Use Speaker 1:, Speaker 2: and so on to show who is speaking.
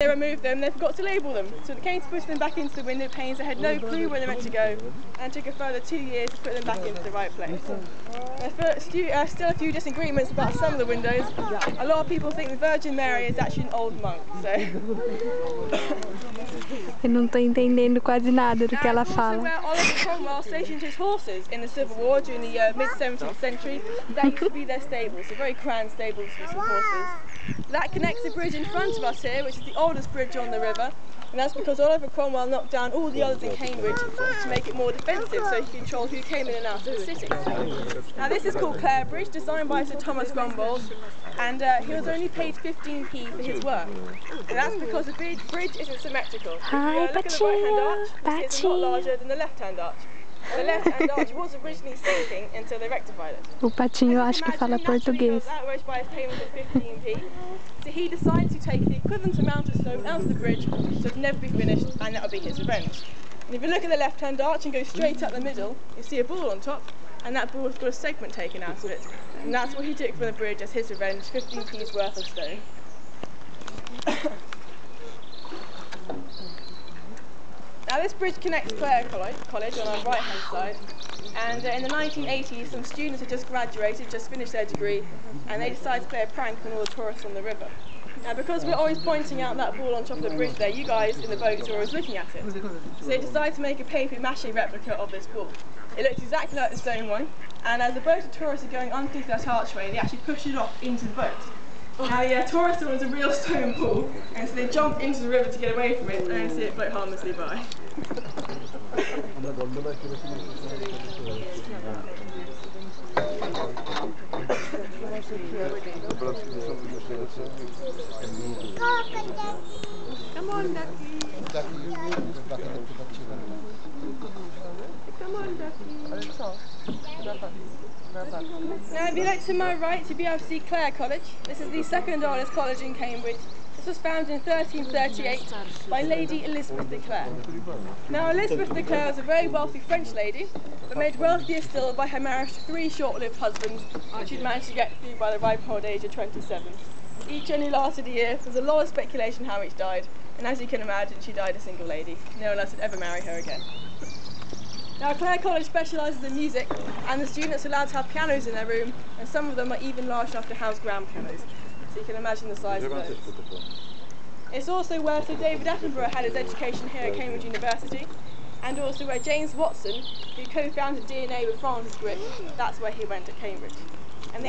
Speaker 1: They removed them, they forgot to label them. So when it came to push them back into the window panes, they had no clue where they meant to go, and it took a further 2 years to put them back into the right place. There's still a few disagreements about some of the windows. A lot of people think the Virgin Mary is actually an old monk, so...
Speaker 2: Eu não tô entendendo quase nada do que ela fala.
Speaker 1: Where Oliver Cromwell stationed his horses in the Civil War during the mid-17th century, that used to be their stables, so very grand stables for some horses. That connects the bridge in front of us here, which is the oldest bridge on the river, and that's because Oliver Cromwell knocked down all the others in Cambridge to make it more defensive, so he controlled who came in and out of the city. Now this is called Clare Bridge, designed by Sir Thomas Rumbold, and he was only paid 15p for his work. And that's because the bridge isn't symmetrical.
Speaker 2: Hi,
Speaker 1: If you look at the right-hand arch, it's a lot larger than the left-hand arch. The left-hand arch was originally sinking until they rectified it.
Speaker 2: O Patinho acho que fala português.
Speaker 1: By a payment of 15p. So he decided to take the equivalent amount of stone out of the bridge so it would never be finished, and that would be his revenge. And if you look at the left-hand arch and go straight up the middle, you see a ball on top, and that ball has got a segment taken out of it. And that's what he took from the bridge as his revenge, 15p's worth of stone. Now this bridge connects Clare College on our right hand side, and in the 1980s some students had just graduated, just finished their degree, and they decided to play a prank on all the tourists on the river. Now because we're always pointing out that ball on top of the bridge there, you guys in the boats are always looking at it. So they decided to make a papier-mâché replica of this ball. It looks exactly like the stone one, and as the boat of tourists are going underneath that archway, they actually push it off into the boat. Now the tourist thought it was a real stone ball, and so they jumped into the river to get away from it and see it float harmlessly by. Come on, Ducky. Come on, Ducky. Now if you look to my right, you'll be able to see Clare College. This is the second oldest college in Cambridge. This was founded in 1338 by Lady Elizabeth de Clare. Now Elizabeth de Clare was a very wealthy French lady, but made wealthier still by her marriage to 3 short-lived husbands, which she'd managed to get through by the ripe old age of 27. Each only lasted a year. There's a lot of speculation how each died, and as you can imagine, she died a single lady. No one else would ever marry her again. Now Clare College specialises in music, and the students are allowed to have pianos in their room, and some of them are even large enough to house grand pianos. So you can imagine the size of those. It's also where Sir David Attenborough had his education here at Cambridge University, and also where James Watson, who co-founded DNA with Francis Crick, that's where he went at Cambridge. And